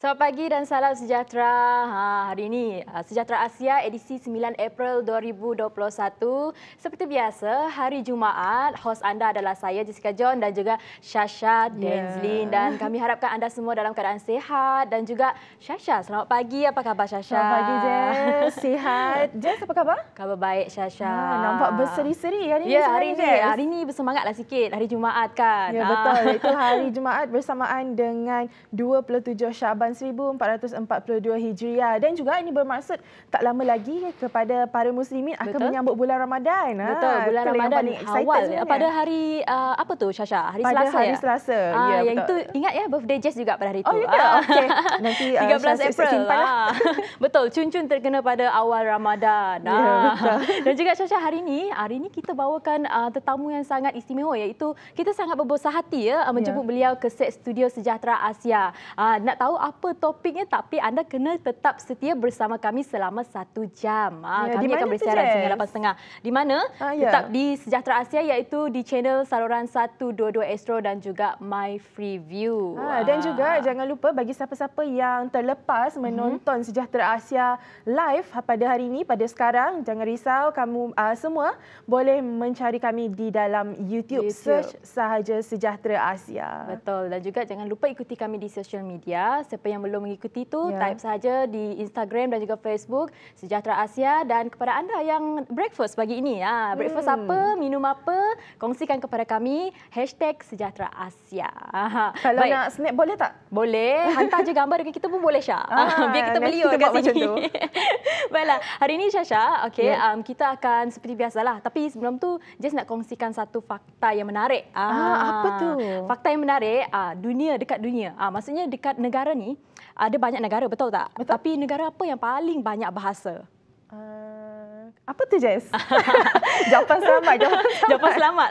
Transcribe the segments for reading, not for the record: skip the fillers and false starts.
Selamat pagi dan salam sejahtera. Hari ini Sejahtera Asia edisi 9 April 2021. Seperti biasa, hari Jumaat, hos anda adalah saya Jessica John dan juga Shasha Denzlin. Dan kami harapkan anda semua dalam keadaan sihat dan juga Shasha. Selamat pagi, apa khabar Shasha? Selamat pagi Jess, sihat. Jess, apa khabar? Khabar baik Shasha. Nampak berseri-seri hari ini. Ya, hari ini bersemangatlah sikit. Hari Jumaat kan. Ya, betul. Itu hari Jumaat bersamaan dengan 27 Syaban 1442 Hijriah, dan juga ini bermaksud tak lama lagi kepada para muslimin akan menyambut bulan Ramadan. Betul, bulan Ramadan awal ya. Pada hari apa tu Shasha? Hari pada Selasa hari Selasa. Ya, yang itu ingat ya, birthday Jess juga pada hari itu. Oh ya, okey. Nanti 13 April. Betul, cun-cun terkena pada awal Ramadan. Ya, betul. Dan juga Shasha, hari ini kita bawakan tetamu yang sangat istimewa, iaitu kita sangat berbesar hati menjemput beliau ke set studio Sejahtera Asia. Nak tahu apa topiknya, tapi anda kena tetap setia bersama kami selama 1 jam. Kami akan bersiaran sehingga 8.30. Di mana? Tetap di Sejahtera Asia, iaitu di channel saluran 122 Astro dan juga My Freeview. Dan juga jangan lupa bagi siapa-siapa yang terlepas menonton Sejahtera Asia live pada hari ini, pada sekarang, jangan risau, kamu semua boleh mencari kami di dalam YouTube. Search sahaja Sejahtera Asia. Betul, dan juga jangan lupa ikuti kami di social media. Siapa yang belum mengikuti itu, type saja di Instagram dan juga Facebook Sejahtera Asia. Dan kepada anda yang breakfast pagi ini, breakfast apa, minum apa, kongsikan kepada kami #Sejahtera Asia. Kalau nak snack boleh tak? Boleh, hantar je gambar dengan kita pun boleh Syah. Biar kita beli kat sini. Baiklah, hari ini Shasha, kita akan seperti biasalah. Tapi sebelum tu, Jess nak kongsikan satu fakta yang menarik. Apa tu? Fakta yang menarik, dekat dunia. Maksudnya dekat negara ni, ada banyak negara, betul tak? Betul. Tapi negara apa yang paling banyak bahasa? Apa tu Jess? Jawapan selamat. Jawapan selamat.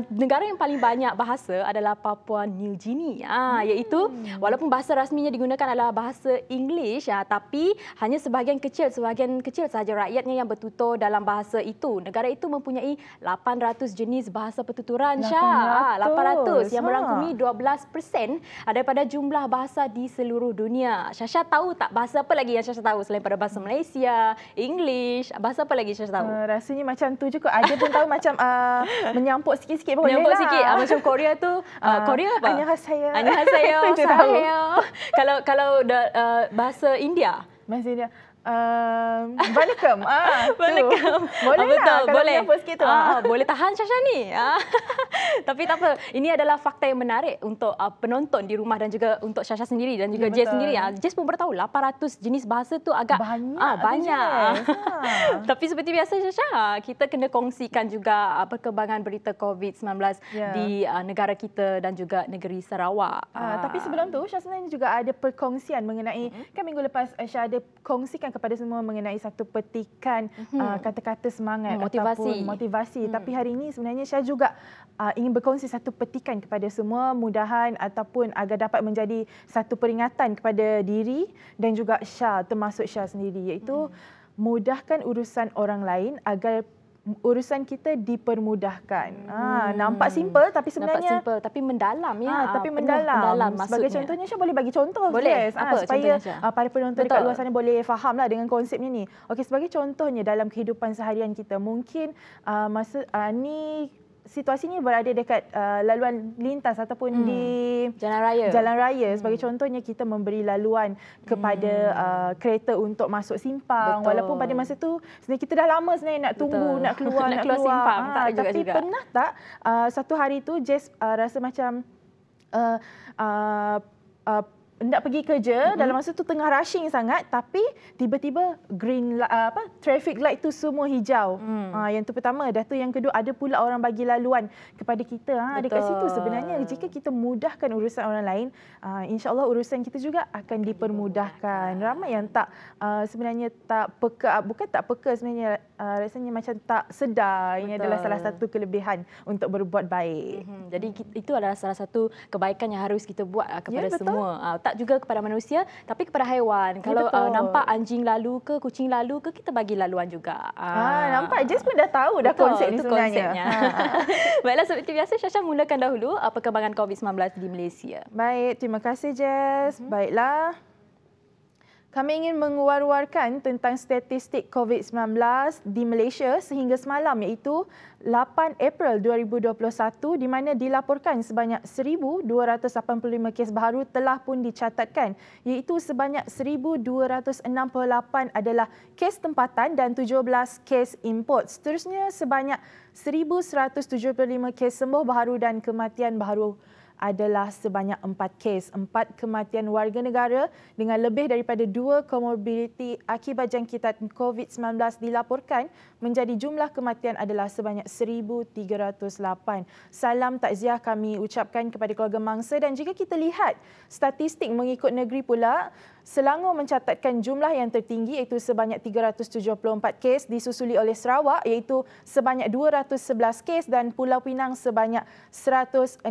Negara yang paling banyak bahasa adalah Papua New Guinea. Iaitu walaupun bahasa rasminya digunakan adalah bahasa English, tapi hanya sebahagian kecil sahaja rakyatnya yang bertutur dalam bahasa itu. Negara itu mempunyai 800 jenis bahasa pertuturan. 800 yang merangkumi 12% daripada jumlah bahasa di seluruh dunia. Shasha tahu tak bahasa apa lagi yang Shasha tahu selain pada bahasa Malaysia, English, bahasa apa lagi Shasha tahu? Rasanya macam tu je kot. Aja pun tahu macam menyampuk sikit-sikit boleh lah. Menyampuk sikit. Macam Korea tu, Korea apa? Annyeonghaseyo. Annyeonghaseyo. Kalau bahasa India? Bahasa India. Waalaikum. Waalaikum. Boleh betul, lah kalau boleh. menyampuk sikit tu. Boleh tahan Shasha ni. Tapi tak apa. Ini adalah fakta yang menarik untuk penonton di rumah dan juga untuk Shasha sendiri dan juga Jess sendiri. Jess pun bertahu 800 jenis bahasa tu agak banyak. Tapi seperti biasa Shasha, kita kena kongsikan juga perkembangan berita COVID-19 di negara kita dan juga negeri Sarawak. Tapi sebelum tu, Syah sebenarnya juga ada perkongsian mengenai, kan minggu lepas Syah ada kongsikan kepada semua mengenai satu petikan kata-kata semangat ataupun motivasi. Tapi hari ini sebenarnya Syah juga ingin berkongsi satu petikan kepada semua, mudahan ataupun agar dapat menjadi satu peringatan kepada diri dan juga Syah, termasuk Syah sendiri, iaitu mudahkan urusan orang lain agar urusan kita dipermudahkan. Nampak simple tapi sebenarnya simple tapi mendalam tapi mendalam. Sebagai contohnya Syah boleh bagi contoh. Boleh. Apa supaya contohnya, para penonton dekat luar sana boleh fahamlah dengan konsepnya ni. Okey, sebagai contohnya dalam kehidupan seharian kita, mungkin ni situasi ni berada dekat laluan lintas ataupun di jalan raya. Sebagai contohnya, kita memberi laluan kepada kereta untuk masuk simpang. Walaupun pada masa tu sebenarnya kita dah lama sebenarnya nak tunggu, nak keluar simpang. Tapi pernah tak satu hari tu Jess rasa macam nak pergi kerja, dalam masa tu tengah rushing sangat, tapi tiba-tiba green traffic light tu semua hijau. Yang tu pertama. Dah tu yang kedua, ada pula orang bagi laluan kepada kita. Dekat situ sebenarnya jika kita mudahkan urusan orang lain, insya-Allah urusan kita juga akan dipermudahkan. Ramai yang tak sebenarnya tak peka, bukan tak peka sebenarnya, rasanya macam tak sedar. Ini adalah salah satu kelebihan untuk berbuat baik. Jadi itu adalah salah satu kebaikan yang harus kita buat kepada semua. Tak juga kepada manusia, tapi kepada haiwan. Kalau nampak anjing lalu ke, kucing lalu ke, kita bagi laluan juga. Nampak Jess pun dah tahu dah konsep ni sebenarnya. Baiklah, seperti biasa Shasha mulakan dahulu perkembangan COVID-19 di Malaysia. Baik, terima kasih Jess. Baiklah. Kami ingin menguar-warkan tentang statistik COVID-19 di Malaysia sehingga semalam, iaitu 8 April 2021, di mana dilaporkan sebanyak 1,285 kes baru telah pun dicatatkan, iaitu sebanyak 1,268 adalah kes tempatan dan 17 kes import. Seterusnya sebanyak 1,175 kes sembuh baharu dan kematian baharu adalah sebanyak 4 kes. 4 kematian warga negara dengan lebih daripada 2 komorbiditi akibat jangkitan COVID-19 dilaporkan, menjadi jumlah kematian adalah sebanyak 1,308. Salam takziah kami ucapkan kepada keluarga mangsa. Dan jika kita lihat statistik mengikut negeri pula, Selangor mencatatkan jumlah yang tertinggi iaitu sebanyak 374 kes, disusuli oleh Sarawak iaitu sebanyak 211 kes dan Pulau Pinang sebanyak 162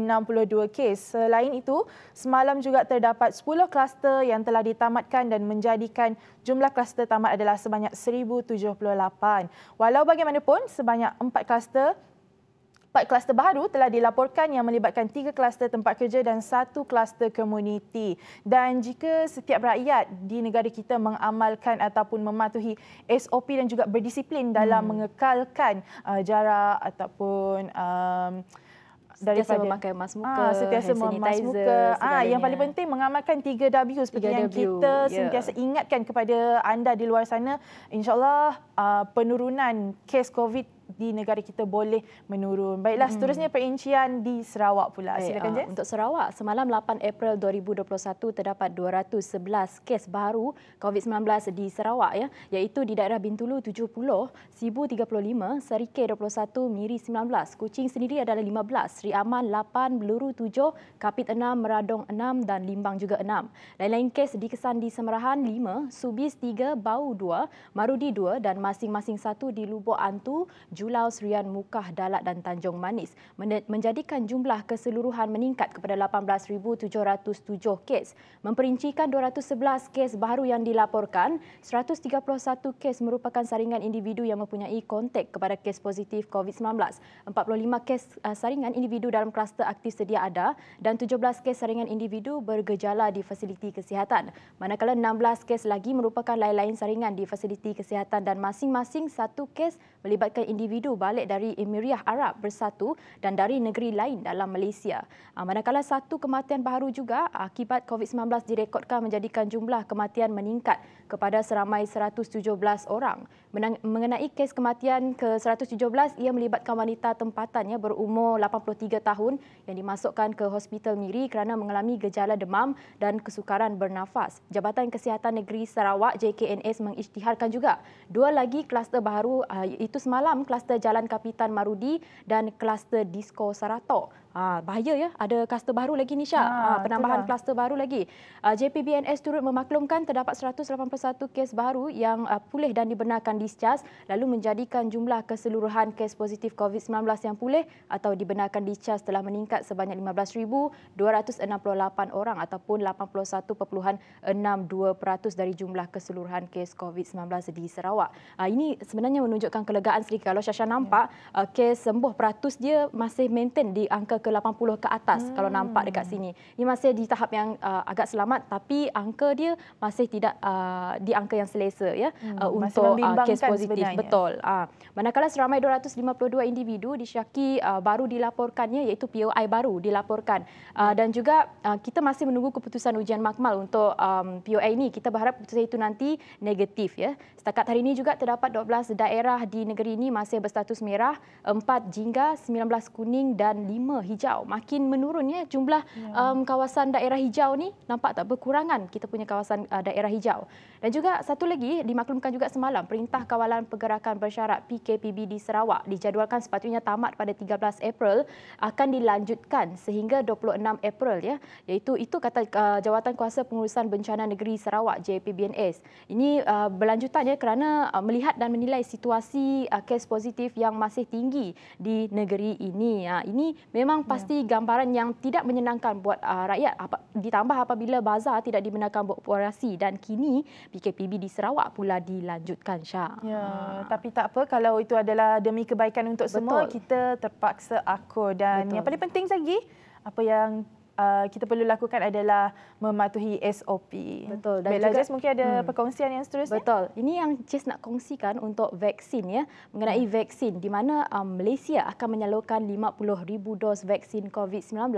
kes. Selain itu, semalam juga terdapat 10 kluster yang telah ditamatkan dan menjadikan jumlah kluster tamat adalah sebanyak 1,078. Walau bagaimanapun, sebanyak 4 kluster baru telah dilaporkan yang melibatkan 3 kluster tempat kerja dan 1 kluster komuniti. Dan jika setiap rakyat di negara kita mengamalkan ataupun mematuhi SOP dan juga berdisiplin dalam mengekalkan jarak ataupun sentiasa memakai mask muka, sentiasa memakai muka. Yang paling penting mengamalkan 3W seperti 3W, yang kita sentiasa ingatkan kepada anda di luar sana. InsyaAllah penurunan kes COVID di negara kita boleh menurun. Baiklah, seterusnya perincian di Sarawak pula. Silakan, Jess. Untuk Sarawak, semalam 8 April 2021 terdapat 211 kes baru COVID-19 di Sarawak, iaitu di daerah Bintulu 70, Sibu 35, Serikeh 21, Miri 19, Kuching sendiri adalah 15, Seri Aman 8, Beluru 7, Kapit 6, Meradong 6 dan Limbang juga 6. Lain-lain kes dikesan di Semerahan 5, Subis 3, Bau 2, Marudi 2 dan masing-masing 1 di Lubuk Antu, Julau, Serian, Mukah, Dalat dan Tanjung Manis, menjadikan jumlah keseluruhan meningkat kepada 18,707 kes. Memperincikan 211 kes baru yang dilaporkan, 131 kes merupakan saringan individu yang mempunyai kontak kepada kes positif COVID-19. 45 kes saringan individu dalam kluster aktif sedia ada dan 17 kes saringan individu bergejala di fasiliti kesihatan. Manakala 16 kes lagi merupakan lain-lain saringan di fasiliti kesihatan dan masing-masing 1 kes melibatkan individu balik dari Emiria Arab Bersatu dan dari negeri lain dalam Malaysia. Manakala 1 kematian baru juga akibat COVID-19 direkodkan, menjadikan jumlah kematian meningkat kepada seramai 117 orang. Mengenai kes kematian ke-117, ia melibatkan wanita tempatannya berumur 83 tahun yang dimasukkan ke Hospital Miri kerana mengalami gejala demam dan kesukaran bernafas. Jabatan Kesihatan Negeri Sarawak JKNS mengisytiharkan juga 2 lagi kluster baru, itu semalam kluster Jalan Kapitan Marudi dan kluster Disko Saratok. Bahaya ada kluster baru lagi ni Syah. Penambahan kluster baru lagi. JPBNS turut memaklumkan terdapat 181 kes baru yang pulih dan dibenarkan discharge, lalu menjadikan jumlah keseluruhan kes positif COVID-19 yang pulih atau dibenarkan discharge telah meningkat sebanyak 15,268 orang ataupun 81.62% dari jumlah keseluruhan kes COVID-19 di Sarawak. Ini sebenarnya menunjukkan kelegaan sedikit. Kalau Syasha nampak, kes sembuh peratus dia masih maintain di angka ke 80 ke atas kalau nampak dekat sini. Ini masih di tahap yang agak selamat, tapi angka dia masih tidak di angka yang selesa untuk kes positif. Sebenarnya. Betul. Manakala seramai 252 individu disyaki baru dilaporkannya, iaitu POI baru dilaporkan. Dan juga kita masih menunggu keputusan ujian makmal untuk POI ini. Kita berharap keputusan itu nanti negatif. Setakat hari ini juga terdapat 12 daerah di negeri ini masih berstatus merah, 4 jingga, 19 kuning dan 5 hijau. Makin menurunnya jumlah kawasan daerah hijau ni, nampak tak berkurangan kita punya kawasan daerah hijau. Dan juga satu lagi dimaklumkan juga semalam, Perintah Kawalan Pergerakan Bersyarat PKPB di Sarawak dijadualkan sepatutnya tamat pada 13 April, akan dilanjutkan sehingga 26 April iaitu itu kata Jawatan Kuasa Pengurusan Bencana Negeri Sarawak JPBNS. Ini berlanjutan kerana melihat dan menilai situasi kes positif yang masih tinggi di negeri ini. Ini memang pasti gambaran yang tidak menyenangkan buat rakyat, ditambah apabila bazar tidak dibenarkan beroperasi dan kini PKPB di Sarawak pula dilanjutkan, Syah. Tapi tak apa, kalau itu adalah demi kebaikan untuk semua, kita terpaksa akur. Dan yang paling penting lagi, apa yang kita perlu lakukan adalah mematuhi SOP. Betul. Dan baiklah, juga Jess, mungkin ada perkongsian yang seterusnya. Betul. Ini yang Jess nak kongsikan untuk vaksin ya, mengenai vaksin di mana Malaysia akan menyalurkan 50,000 dos vaksin COVID-19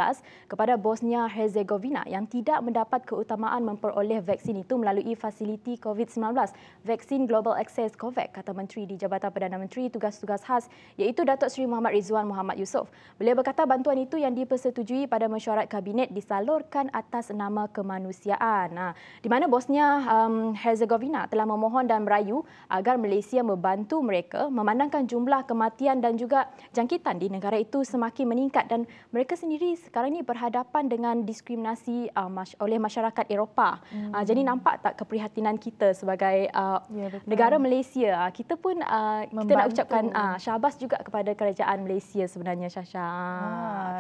kepada Bosnia Herzegovina yang tidak mendapat keutamaan memperoleh vaksin itu melalui fasiliti COVID-19 vaksin Global Access COVAX, kata Menteri di Jabatan Perdana Menteri Tugas-Tugas Khas iaitu Datuk Seri Muhammad Rizwan Muhammad Yusof. Beliau berkata bantuan itu yang dipersetujui pada mesyuarat Kabinet disalurkan atas nama kemanusiaan. Di mana Bosnia Herzegovina telah memohon dan merayu agar Malaysia membantu mereka memandangkan jumlah kematian dan juga jangkitan di negara itu semakin meningkat dan mereka sendiri sekarang ini berhadapan dengan diskriminasi oleh masyarakat Eropah. Jadi nampak tak keprihatinan kita sebagai negara Malaysia. Kita pun kita nak ucapkan syabas juga kepada kerajaan Malaysia sebenarnya, Syasha,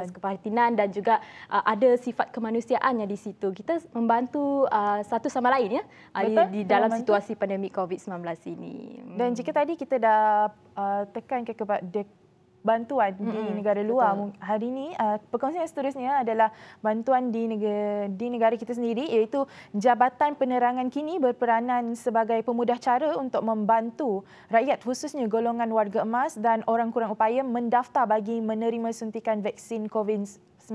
atas keprihatinan dan juga ada sifat kemanusiaannya di situ. Kita membantu satu sama lain ya di dalam situasi pandemik COVID-19 ini. Dan jika tadi kita dah tekan kepada bantuan di negara luar, hari ini perkongsian seterusnya adalah bantuan di negara kita sendiri, iaitu Jabatan Penerangan kini berperanan sebagai pemudah cara untuk membantu rakyat khususnya golongan warga emas dan orang kurang upaya mendaftar bagi menerima suntikan vaksin COVID-19.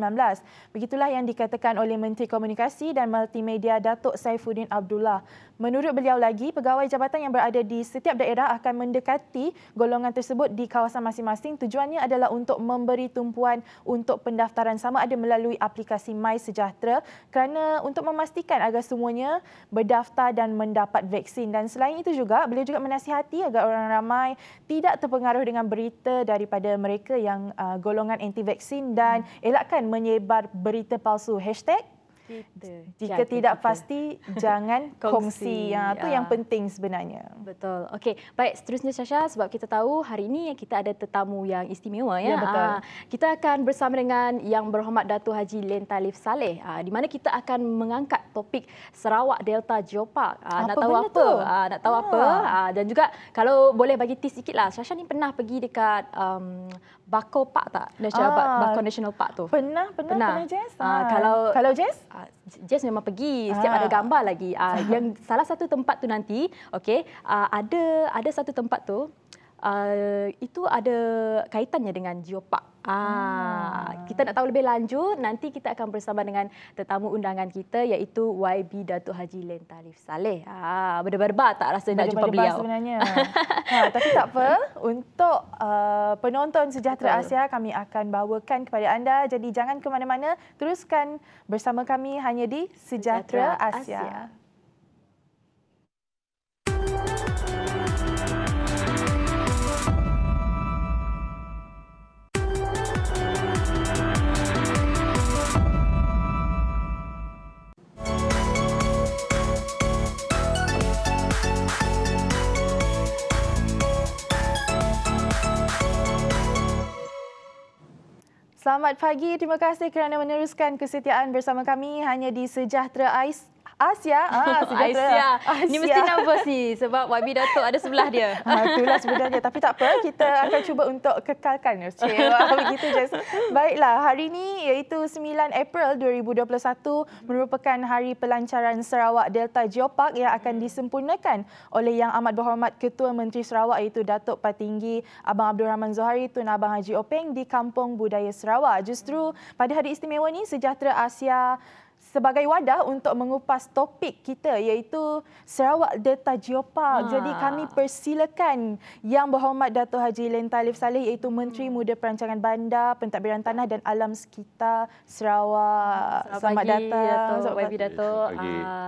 Begitulah yang dikatakan oleh Menteri Komunikasi dan Multimedia Datuk Saifuddin Abdullah. Menurut beliau lagi, pegawai jabatan yang berada di setiap daerah akan mendekati golongan tersebut di kawasan masing-masing. Tujuannya adalah untuk memberi tumpuan untuk pendaftaran sama ada melalui aplikasi MySejahtera kerana untuk memastikan agar semuanya berdaftar dan mendapat vaksin. Dan selain itu juga, beliau juga menasihati agar orang ramai tidak terpengaruh dengan berita daripada mereka yang golongan anti-vaksin dan elakkan menyebar berita palsu. Jika tidak pasti, jangan kongsi. Itu yang penting sebenarnya. Betul. Okey, baik, seterusnya Syasha, sebab kita tahu hari ini kita ada tetamu yang istimewa ya. Betul. Kita akan bersama dengan Yang Berhormat Dato' Haji Len Talif Saleh, di mana kita akan mengangkat topik Sarawak Delta Geopark. Nak tahu apa? Nak tahu apa? Dan juga kalau boleh bagi tips sikitlah, Syasha ni pernah pergi dekat Bakau Park tak? Bakau National Park tu. Pernah Jess? Kalau Jess? Jess memang pergi, setiap ada gambar lagi. Yang salah satu tempat tu nanti, okey, ada satu tempat tu itu ada kaitannya dengan geopark. Kita nak tahu lebih lanjut, nanti kita akan bersama dengan tetamu undangan kita iaitu YB Dato' Haji Len Talif Saleh. Berdebar-debar tak rasa nak jumpa beliau sebenarnya. Tapi tak apa, untuk penonton Sejahtera Asia kami akan bawakan kepada anda. Jadi jangan ke mana-mana, teruskan bersama kami hanya di Sejahtera Asia. Selamat pagi, terima kasih kerana meneruskan kesetiaan bersama kami hanya di Sejahtera Asia. Sejahtera Asia. Ini mesti nervous ni sebab YB Datuk ada sebelah dia. Itulah sebenarnya. Tapi tak apa, kita akan cuba untuk kekalkan. Begitu, Jess. Baiklah, hari ini iaitu 9 April 2021 merupakan hari pelancaran Sarawak Delta Geopark yang akan disempurnakan oleh Yang Amat Berhormat Ketua Menteri Sarawak iaitu Datuk Patinggi Abang Abdul Rahman Zohari Tun Abang Haji Openg di Kampung Budaya Sarawak. Justru pada hari istimewa ini, Sejahtera Asia sebagai wadah untuk mengupas topik kita iaitu Sarawak Delta Geopark. Jadi kami persilakan Yang Berhormat Dato' Haji Len Talif Saleh iaitu Menteri Muda Perancangan Bandar, Pentadbiran Tanah dan Alam Sekitar Sarawak. Selamat datang YB Datuk.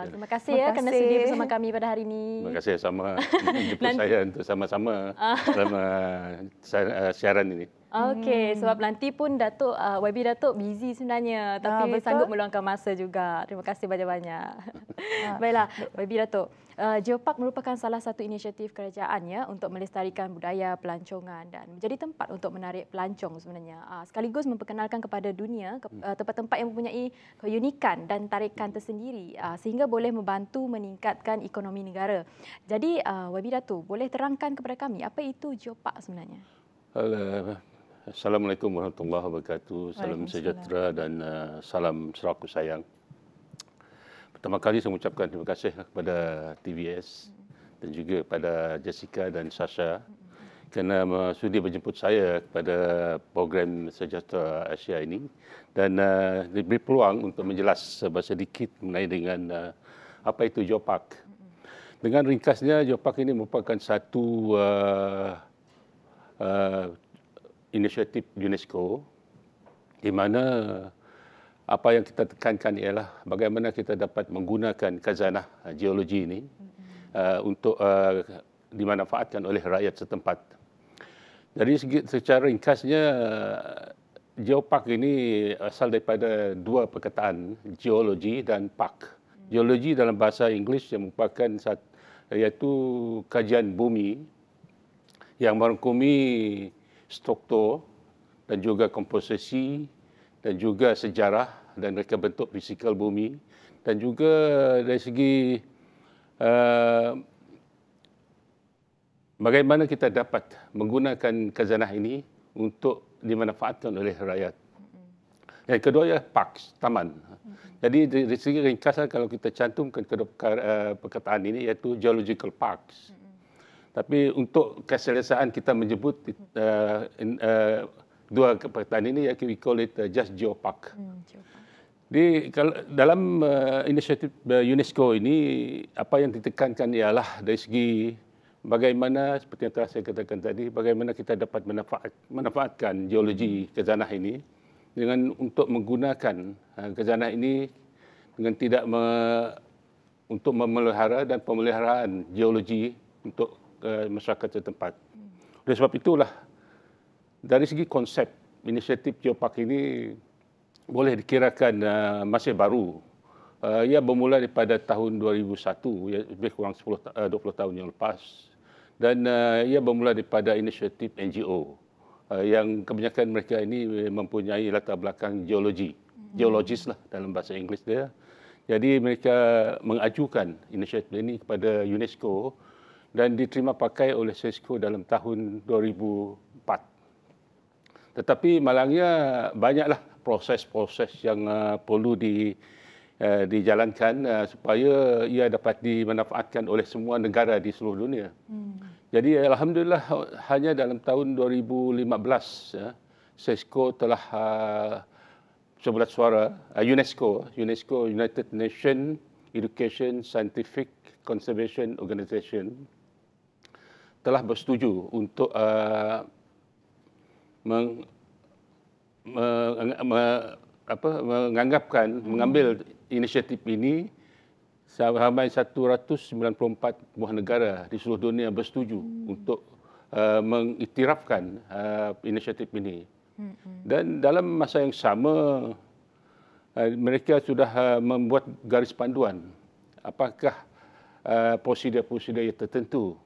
Terima kasih ya kerana sedia bersama kami pada hari ini. Terima kasih sama jemput saya untuk sama-sama dalam siaran ini. Okey, sebab nanti pun Datuk YB Datuk busy sebenarnya tapi sanggup meluangkan masa juga. Terima kasih banyak-banyak. Baiklah, YB Datuk. Geopark merupakan salah satu inisiatif kerajaan ya untuk melestarikan budaya pelancongan dan menjadi tempat untuk menarik pelancong sebenarnya. Sekaligus memperkenalkan kepada dunia tempat-tempat yang mempunyai keunikan dan tarikan tersendiri sehingga boleh membantu meningkatkan ekonomi negara. Jadi YB Datuk, boleh terangkan kepada kami apa itu Geopark sebenarnya? Assalamualaikum warahmatullahi wabarakatuh. Salam sejahtera dan salam Sarawak sayang. Pertama kali saya mengucapkan terima kasih kepada TVS dan juga kepada Jessica dan Sasha kerana sudi menjemput saya kepada program Sejahtera Asia ini dan diberi peluang untuk menjelas sedikit mengenai dengan apa itu Geopark. Dengan ringkasnya, Geopark ini merupakan satu inisiatif UNESCO di mana apa yang kita tekankan ialah bagaimana kita dapat menggunakan khazanah geologi ini untuk dimanfaatkan oleh rakyat setempat. Jadi secara ringkasnya Geopark ini asal daripada dua perkataan, geologi dan park. Geologi dalam bahasa Inggeris yang merupakan iaitu kajian bumi yang merangkumi struktur dan juga komposisi dan juga sejarah dan reka bentuk fizikal bumi dan juga dari segi bagaimana kita dapat menggunakan khazanah ini untuk dimanfaatkan oleh rakyat. Yang kedua ialah parks, taman. Jadi dari segi ringkasan kalau kita cantumkan kedua perkataan ini iaitu geological parks. Tapi untuk keselesaan kita menyebut dua perkataan ini, we call it just Geopark. Dalam inisiatif UNESCO ini, apa yang ditekankan ialah dari segi bagaimana, seperti yang telah saya katakan tadi, bagaimana kita dapat memanfaatkan geologi khazanah ini dengan untuk menggunakan khazanah ini dengan tidak untuk memelihara dan pemeliharaan geologi untuk masyarakat setempat. Oleh sebab itulah, dari segi konsep inisiatif Geopark ini boleh dikirakan masih baru. Ia bermula daripada tahun 2001, lebih kurang 20 tahun yang lepas. Dan ia bermula daripada inisiatif NGO yang kebanyakan mereka ini mempunyai latar belakang geologi. Geologis lah dalam bahasa Inggeris dia. Jadi mereka mengajukan inisiatif ini kepada UNESCO dan diterima pakai oleh SESCO dalam tahun 2004. Tetapi malangnya banyaklah proses-proses yang perlu dijalankan supaya ia dapat dimanfaatkan oleh semua negara di seluruh dunia. Jadi alhamdulillah hanya dalam tahun 2015 SESCO telah sebulat suara UNESCO, United Nations Education Scientific Conservation Organization telah bersetuju untuk mengambil inisiatif ini. Sampai 194 buah negara di seluruh dunia bersetuju untuk mengiktirafkan inisiatif ini. Dan dalam masa yang sama, mereka sudah membuat garis panduan apakah prosedur-prosedur yang tertentu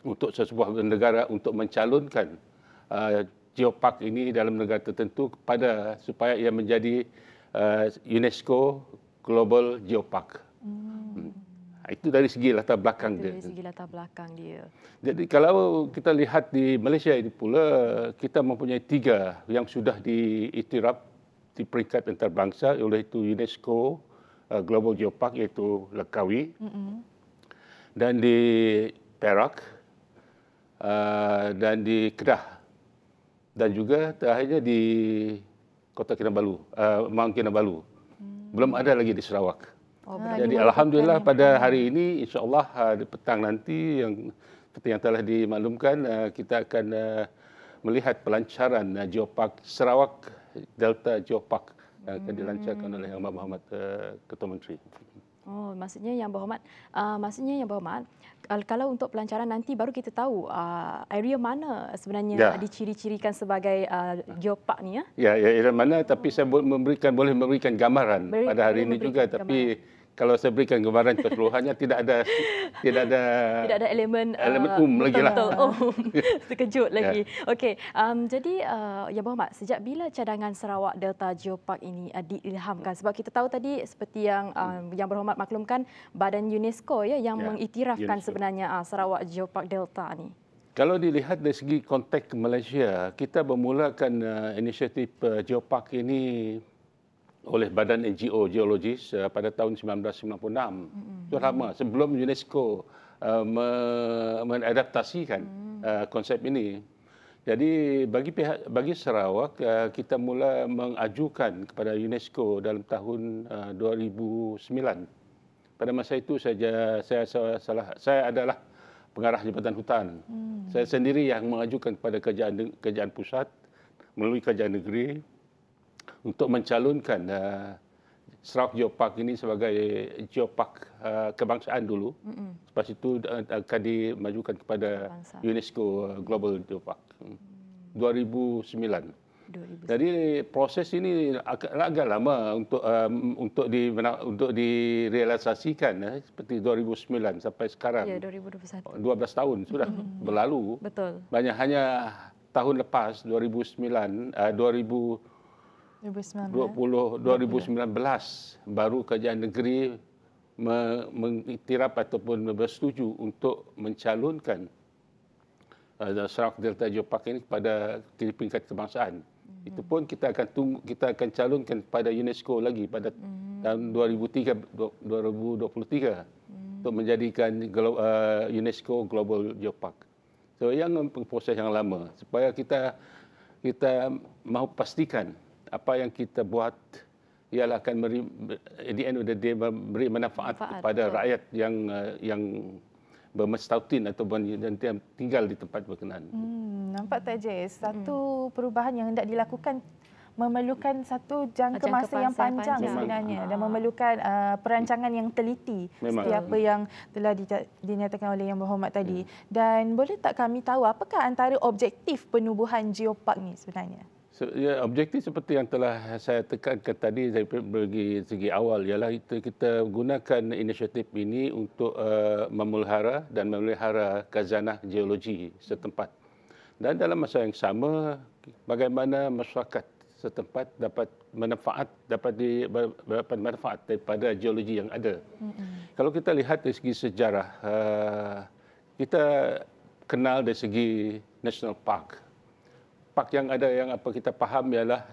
untuk sesebuah negara untuk mencalonkan Geopark ini dalam negara tertentu supaya ia menjadi UNESCO Global Geopark. Itu dari segi latar belakang dia. Dari segi latar belakang dia. Jadi kalau kita lihat di Malaysia ini pula, kita mempunyai 3 yang sudah diiktiraf di peringkat antarabangsa oleh itu UNESCO Global Geopark iaitu Langkawi, dan di Perak, dan di Kedah, dan juga terakhirnya di Kota Kinabalu, Mount Kinabalu. Belum ada lagi di Sarawak. Jadi alhamdulillah pada hari ini insya-Allah di petang nanti yang seperti yang telah dimaklumkan kita akan melihat pelancaran Geopark Sarawak Delta Geopark yang akan dilancarkan oleh Yang Berhormat Ketua Menteri. Oh, maksudnya Yang Berhormat, kalau untuk pelancaran nanti baru kita tahu area mana sebenarnya diciri-cirikan sebagai geopark ni ya. Ya, area mana, tapi saya boleh memberikan gambaran pada hari ini juga, tapi kalau saya berikan gambaran keseluruhannya tidak ada elemen lagi lah. Terkejut lagi. Okey, jadi Yang Berhormat, sejak bila cadangan Sarawak Delta Geopark ini diilhamkan? Sebab kita tahu tadi seperti yang Yang Berhormat maklumkan, badan UNESCO ya yang mengiktirafkan sebenarnya Sarawak Geopark Delta ni. Kalau dilihat dari segi konteks Malaysia, kita memulakan inisiatif Geopark ini oleh Badan NGO Geologis pada tahun 1996. Itu lama sebelum UNESCO mengadaptasikan konsep ini. Jadi bagi Sarawak, kita mula mengajukan kepada UNESCO dalam tahun 2009. Pada masa itu saya adalah pengarah Jabatan Hutan. Saya sendiri yang mengajukan kepada kerajaan pusat melalui kerajaan negeri untuk mencalonkan Sarawak Geopark ini sebagai geopark kebangsaan dulu. Lepas itu akan dimajukan kepada UNESCO Global Geopark 2009. Jadi proses ini agak lama untuk direalisasikan seperti 2009 sampai sekarang. Ya, 2021. 12 tahun sudah berlalu. Betul. Hanya tahun lepas 2019 baru kerajaan negeri mengiktiraf ataupun bersetuju untuk mencalonkan Sarawak Delta Geopark ini kepada peringkat kebangsaan. Itu pun kita akan calonkan kepada UNESCO lagi pada tahun 2023 untuk menjadikan UNESCO Global Geopark. So yang proses yang lama supaya kita mahu pastikan apa yang kita buat ialah akan at the end of the day memberi manfaat kepada rakyat yang bermestautin ataupun yang tinggal di tempat berkenaan. Nampak tak, Jess? Satu perubahan yang hendak dilakukan memerlukan satu jangka masa yang panjang sebenarnya dan memerlukan perancangan yang teliti seperti apa yang telah dinyatakan oleh Yang Berhormat tadi. Dan boleh tak kami tahu apakah antara objektif penubuhan geopark ni sebenarnya? Objektif seperti yang telah saya tekankan tadi dari segi awal ialah kita gunakan inisiatif ini untuk memelihara khazanah geologi setempat. Dan dalam masa yang sama, bagaimana masyarakat setempat dapat manfaat daripada geologi yang ada. Kalau kita lihat dari segi sejarah, kita kenal dari segi national park. Park yang ada yang apa kita faham ialah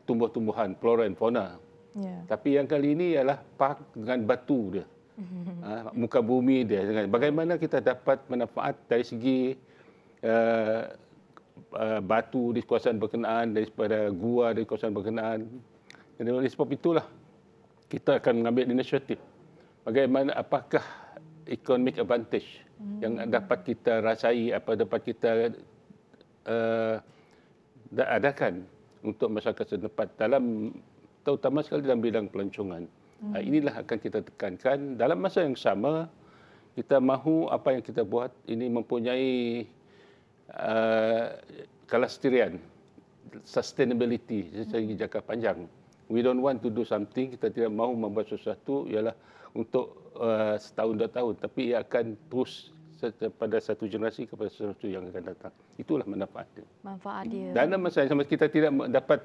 tumbuh-tumbuhan, flora and fauna. Tapi yang kali ini ialah park dengan batu dia. Muka bumi dia. Bagaimana kita dapat manfaat dari segi batu di kawasan berkenaan, daripada gua di kawasan berkenaan. Jadi oleh sebab itulah kita akan mengambil inisiatif. Bagaimana, apakah economic advantage yang dapat kita rasai, apa dapat kita adakan untuk masyarakat setempat terutama sekali dalam bidang pelancongan. Inilah akan kita tekankan. Dalam masa yang sama, kita mahu apa yang kita buat ini mempunyai kelestarian, sustainability segi jangka panjang. We don't want to do something, kita tidak mahu membuat sesuatu ialah untuk setahun, 2 tahun, tapi ia akan terus pada satu generasi kepada sesuatu yang akan datang. Itulah manfaat dia. Manfaat dia. Dan masa sama kita tidak dapat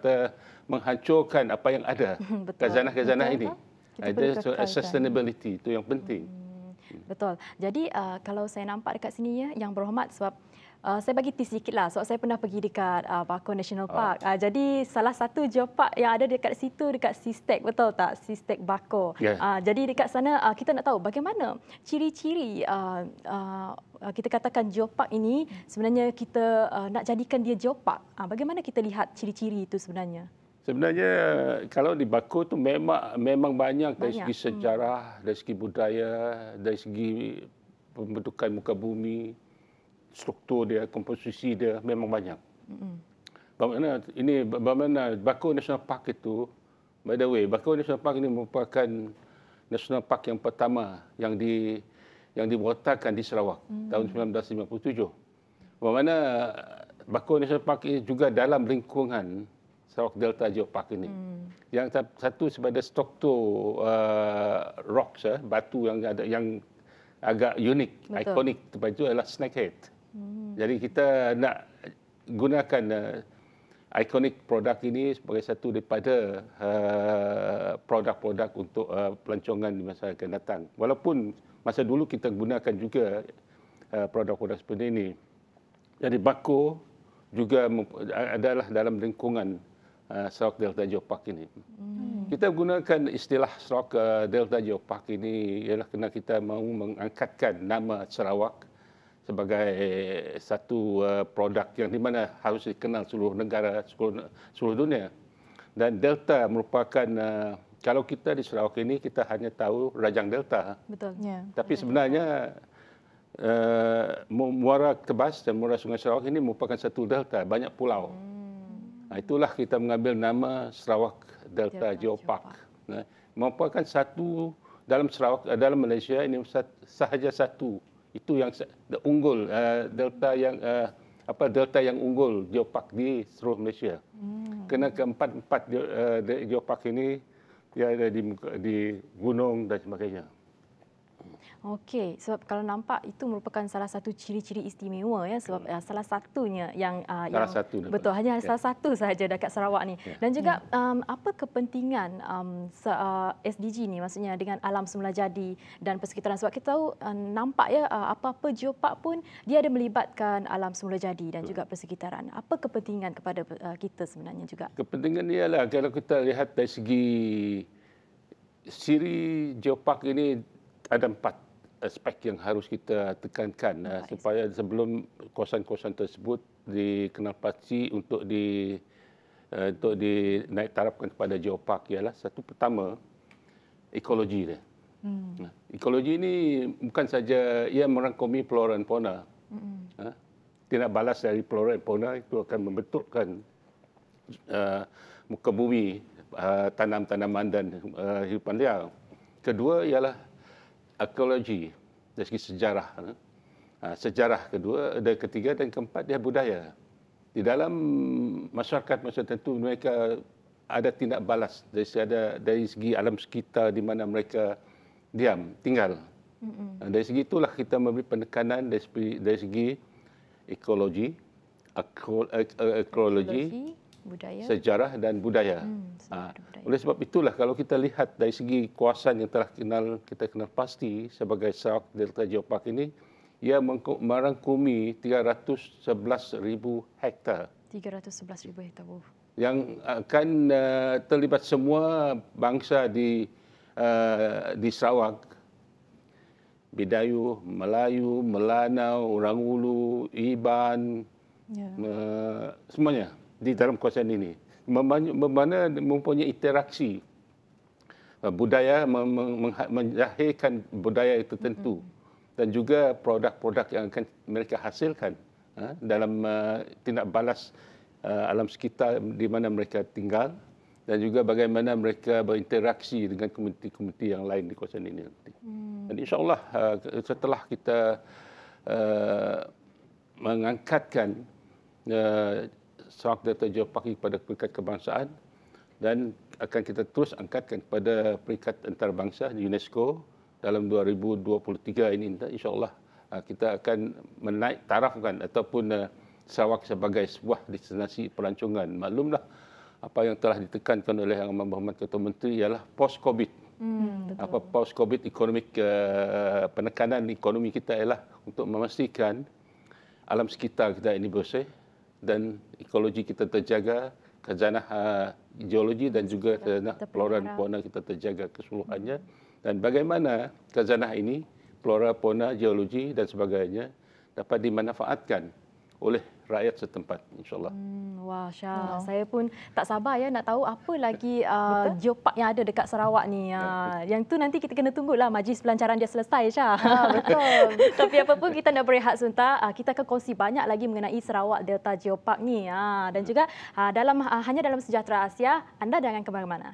menghancurkan apa yang ada. Khazanah-khazanah ini. Ada sustainability, itu yang penting. Betul. Jadi kalau saya nampak dekat sini ya, Yang Berhormat, sebab saya bagi tips sikitlah sebab saya pernah pergi dekat Bako National Park. Jadi salah satu geopark yang ada dekat situ dekat Sistek, betul tak? Sistek Bako. Jadi dekat sana kita nak tahu bagaimana ciri-ciri kita katakan geopark ini sebenarnya kita nak jadikan dia geopark. Bagaimana kita lihat ciri-ciri itu sebenarnya? Sebenarnya kalau di Bako tu memang banyak dari segi sejarah, dari segi budaya, dari segi pembentukan muka bumi, struktur dia, komposisi dia memang banyak. Bagaimana Bako National Park itu, by the way, Bako National Park ini merupakan national park yang pertama yang dibuatkan di Sarawak tahun 1957. Bagaimana Bako National Park ini juga dalam lingkungan Sarawak Delta Geopark ini. Yang satu sebagai struktur rocks, batu yang ada yang agak unik, ikonik tempat itu adalah snakehead. Jadi kita nak gunakan ikonik produk ini sebagai satu daripada produk-produk untuk pelancongan di masa akan datang. Walaupun masa dulu kita gunakan juga produk-produk seperti ini. Jadi Bako juga adalah dalam lingkungan Sarawak Delta Geopark ini. Kita gunakan istilah Sarawak Delta Geopark ini ialah kerana kita mahu mengangkatkan nama Sarawak sebagai satu produk yang di mana harus dikenal seluruh negara, seluruh dunia. Dan Delta merupakan, kalau kita di Sarawak ini, kita hanya tahu Rajang Delta. Betul. Ya. Tapi sebenarnya Muara Tebas dan Muara Sungai Sarawak ini merupakan satu delta, banyak pulau. Itulah kita mengambil nama Sarawak Delta Geopark. Merupakan satu dalam Sarawak, dalam Malaysia ini sahaja satu. Itu yang unggul, delta yang unggul geopark di seluruh Malaysia. Kerana keempat geopark ini dia ada di gunung dan sebagainya. Okey, sebab kalau nampak itu merupakan salah satu ciri-ciri istimewa ya, sebab salah satunya yang betul hanya salah satu sahaja dekat Sarawak ni. Dan juga apa kepentingan SDG ni, maksudnya dengan alam semula jadi dan persekitaran, sebab kita tahu nampak ya apa-apa geopark pun dia ada melibatkan alam semula jadi dan juga persekitaran. Apa kepentingan kepada kita sebenarnya juga? Kepentingan ialah kalau kita lihat dari segi ciri geopark ini ada 4 aspek yang harus kita tekankan supaya sebelum kawasan-kawasan tersebut dikenal pasti untuk dinaik tarafkan kepada geopark ialah satu, pertama ekologi dia. Ekologi ini bukan saja ia merangkumi flora dan fauna. Tindak balas dari flora dan fauna itu akan membentukkan muka bumi, tanam-tanaman dan hidupan liar. Kedua ialah ekologi dari segi sejarah. Sejarah kedua, dan ketiga dan keempat dia budaya. Di dalam masyarakat tertentu mereka ada tindak balas dari segi alam sekitar di mana mereka tinggal. Dari segi itulah kita memberi penekanan dari segi ekologi, budaya, sejarah dan budaya. Oleh sebab itulah kalau kita lihat dari segi kawasan yang telah kita kenal pasti sebagai Sarawak Delta Geopark ini, ia merangkumi 311,000 hektar. 311,000 hektar. Yang akan terlibat semua bangsa di Sarawak. Bidayuh, Melayu, Melanau, Orang Ulu, Iban, semuanya di dalam kawasan ini. Mana mempunyai interaksi budaya, melahirkan budaya tertentu dan juga produk-produk yang akan mereka hasilkan dalam tindak balas alam sekitar di mana mereka tinggal dan juga bagaimana mereka berinteraksi dengan komuniti-komuniti yang lain di kawasan ini nanti. Dan insya-Allah setelah kita mengangkatkan Sarawak Delta Geopark kepada peringkat kebangsaan dan akan kita terus angkatkan kepada peringkat antarabangsa di UNESCO dalam 2023 ini, insya-Allah kita akan menaik tarafkan ataupun Sarawak sebagai sebuah destinasi pelancongan. Maklumlah apa yang telah ditekankan oleh Yang Amat Berhormat Ketua Menteri ialah post-COVID. Post-COVID economic, penekanan ekonomi kita ialah untuk memastikan alam sekitar kita ini bersih dan ekologi kita terjaga, khazanah geologi dan juga khazanah flora dan fauna kita terjaga keseluruhannya. Dan bagaimana khazanah ini, flora, fauna, geologi dan sebagainya dapat dimanfaatkan oleh rakyat setempat, insya-Allah. Wah, Syah. Saya pun tak sabar ya nak tahu apa lagi geopark yang ada dekat Sarawak ni. Yang tu nanti kita kena tunggulah majlis pelancaran dia selesai, Syah. Betul. Tapi apa pun kita nak berehat sebentar. Kita akan kongsi banyak lagi mengenai Sarawak Delta Geopark ni. Dan juga hanya dalam Sejahtera Asia, anda jangan ke mana-mana.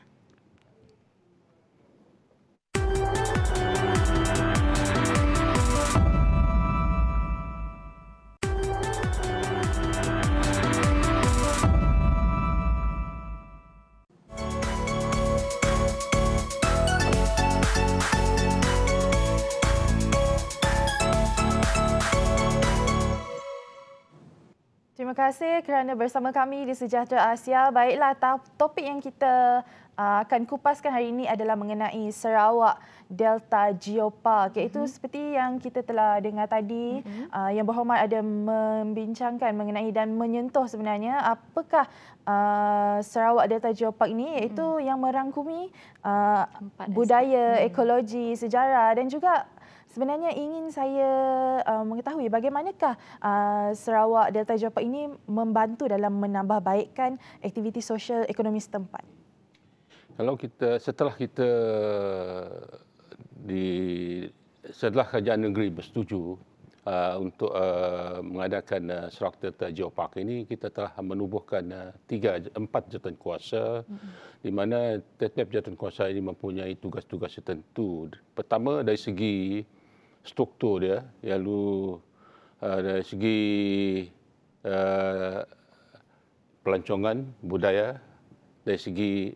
Terima kasih kerana bersama kami di Sejahtera Asia. Baiklah, topik yang kita akan kupaskan hari ini adalah mengenai Sarawak Delta Geopark, iaitu seperti yang kita telah dengar tadi, Yang Berhormat ada membincangkan mengenai dan menyentuh sebenarnya apakah Sarawak Delta Geopark ini, iaitu yang merangkumi budaya, ekologi, sejarah dan juga sebenarnya ingin saya mengetahui bagaimanakah Sarawak Delta Geopark ini membantu dalam menambah baikkan aktiviti sosial ekonomi setempat. Setelah kerajaan negeri bersetuju untuk mengadakan Sarawak Delta Geopark ini, kita telah menubuhkan 4 jawatankuasa di mana setiap jawatankuasa ini mempunyai tugas-tugas tertentu. Pertama, dari segi struktur dia, lalu dari segi pelancongan budaya, dari segi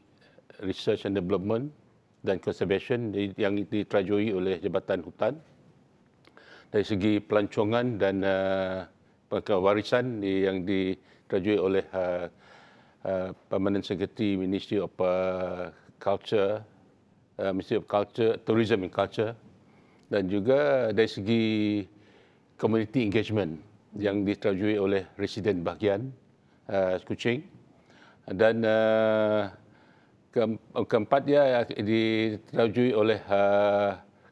research and development dan conservation yang diterajui oleh Jabatan Hutan, dari segi pelancongan dan warisan yang diterajui oleh Permanent Secretary Ministry of Culture, Ministry of Culture, Tourism and Culture, dan juga dari segi community engagement yang diterajui oleh residen bahagian Kuching, dan keempatnya diterajui oleh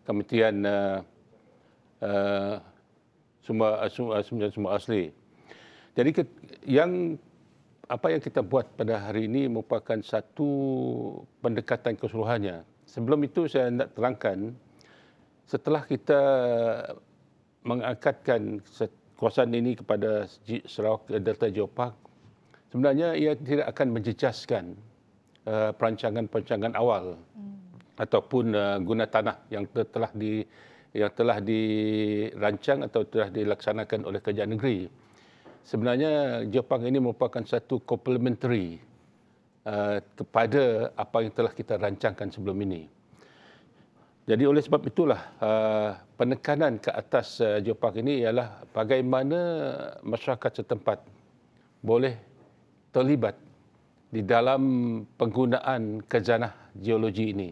Kementerian Sumber Asli. Jadi apa yang kita buat pada hari ini merupakan satu pendekatan keseluruhannya. Sebelum itu saya nak terangkan, setelah kita mengangkatkan kawasan ini kepada Sarawak Delta Geopark, sebenarnya ia tidak akan menjejaskan perancangan-perancangan awal ataupun guna tanah yang telah dirancang atau telah dilaksanakan oleh kerajaan negeri. Sebenarnya Geopark ini merupakan satu complementary kepada apa yang telah kita rancangkan sebelum ini. Jadi oleh sebab itulah penekanan ke atas Geopark ini ialah bagaimana masyarakat setempat boleh terlibat di dalam penggunaan khazanah geologi ini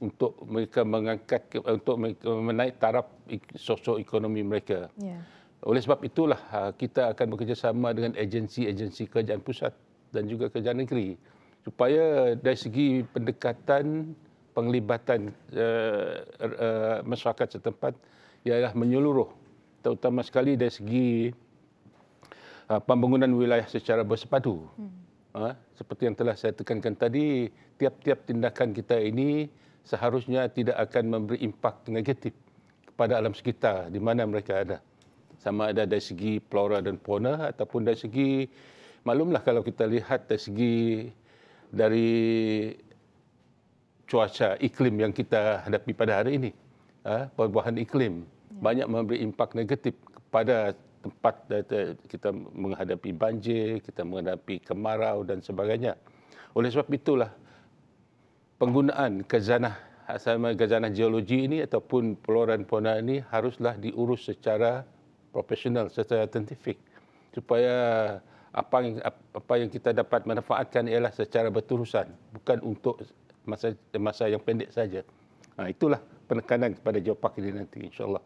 untuk mereka menaik taraf sosioekonomi mereka. Yeah. Oleh sebab itulah kita akan bekerjasama dengan agensi-agensi kerajaan pusat dan juga kerajaan negeri supaya dari segi pendekatan penglibatan masyarakat setempat ialah menyeluruh, terutama sekali dari segi pembangunan wilayah secara bersepadu. Seperti yang telah saya tekankan tadi, tiap-tiap tindakan kita ini seharusnya tidak akan memberi impak negatif kepada alam sekitar di mana mereka ada. Sama ada dari segi flora dan fauna ataupun dari segi, maklumlah kalau kita lihat dari cuaca iklim yang kita hadapi pada hari ini, perubahan iklim banyak memberi impak negatif kepada tempat kita menghadapi banjir, kita menghadapi kemarau dan sebagainya. Oleh sebab itulah penggunaan khazanah geologi ini ataupun flora dan fauna ini haruslah diurus secara profesional, secara saintifik supaya apa yang kita dapat manfaatkan ialah secara berterusan, bukan untuk masa yang pendek saja. Itulah penekanan kepada Geopark ini nanti, insya-Allah.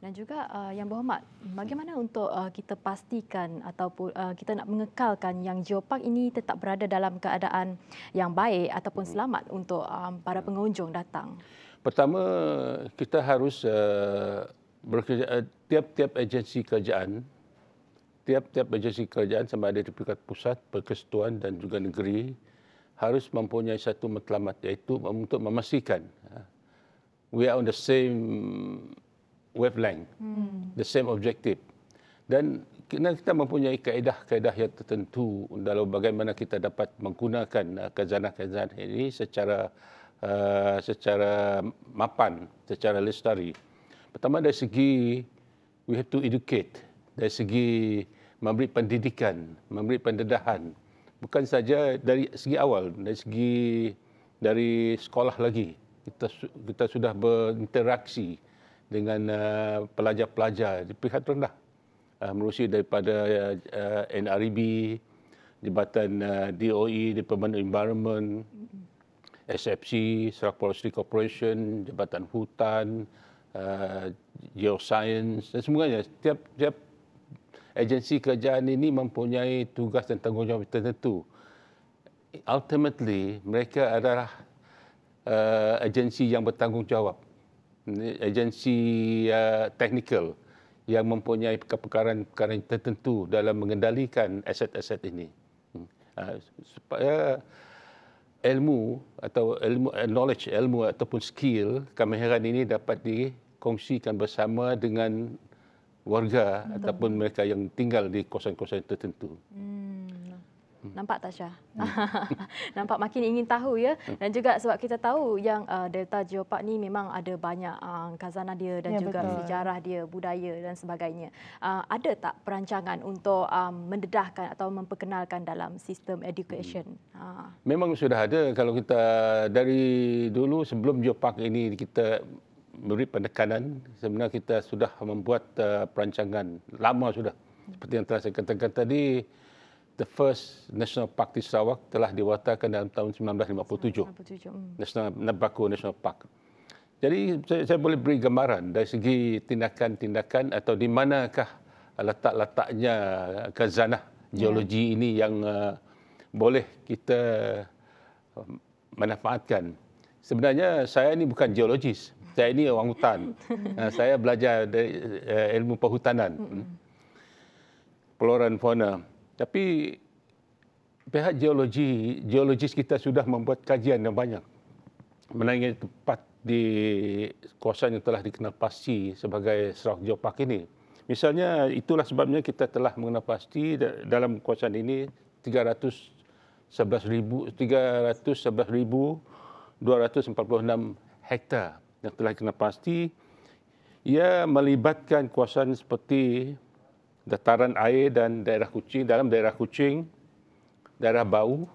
Dan juga Yang Berhormat, bagaimana untuk kita pastikan ataupun kita nak mengekalkan yang Geopark ini tetap berada dalam keadaan yang baik ataupun selamat untuk para pengunjung datang? Pertama, kita harus bekerja tiap-tiap agensi kerajaan sama ada di peringkat pusat, persekutuan dan juga negeri harus mempunyai satu matlamat, iaitu untuk memastikan we are on the same wavelength, the same objective. Dan kita mempunyai kaedah-kaedah yang tertentu dalam bagaimana kita dapat menggunakan khazanah-khazanah ini secara mapan, secara lestari. Pertama, dari segi we have to educate, dari segi memberi pendidikan, memberi pendedahan. Bukan saja dari segi awal, dari sekolah lagi. Kita sudah berinteraksi dengan pelajar-pelajar di peringkat rendah menerusi daripada NREB, Jabatan DOE, Department of Environment, SFC, Sarawak Forestry Corporation, Jabatan Hutan, Geoscience dan semuanya. Setiap agensi kerajaan ini mempunyai tugas dan tanggungjawab tertentu. Ultimately, mereka adalah agensi yang bertanggungjawab, agensi teknikal yang mempunyai perkara-perkara tertentu dalam mengendalikan aset-aset ini. Supaya ilmu knowledge ataupun skill kemahiran ini dapat dikongsikan bersama dengan warga ataupun mereka yang tinggal di kawasan-kawasan tertentu. Nampak tak Syah? Nampak makin ingin tahu ya. Dan juga sebab kita tahu yang Delta Geopark ni memang ada banyak khazanah dia dan juga sejarah dia, budaya dan sebagainya. Ada tak perancangan untuk mendedahkan atau memperkenalkan dalam sistem education? Memang sudah ada. Kalau kita dari dulu sebelum Geopark ini kita beri penekanan, sebenarnya kita sudah membuat perancangan lama sudah. Seperti yang telah saya katakan tadi, the first National Park di Sarawak telah diwatakan dalam tahun 1957. Nabarko National Park. Jadi saya boleh beri gambaran dari segi tindakan-tindakan atau di manakah letak-letaknya khazanah geologi ini yang boleh kita manfaatkan. Sebenarnya saya ini bukan geologis. Saya ini orang hutan. Saya belajar dari ilmu perhutanan, flora dan fauna. Tapi pihak geologis kita sudah membuat kajian yang banyak mengenai tempat di kawasan yang telah dikenal pasti sebagai Sarawak Geopark ini. Misalnya itulah sebabnya kita telah mengenal pasti dalam kawasan ini 311,246 hektar yang telah dikenal pasti. Ia melibatkan kawasan seperti dataran air dan daerah Kuching, dalam daerah Kuching, daerah Bau,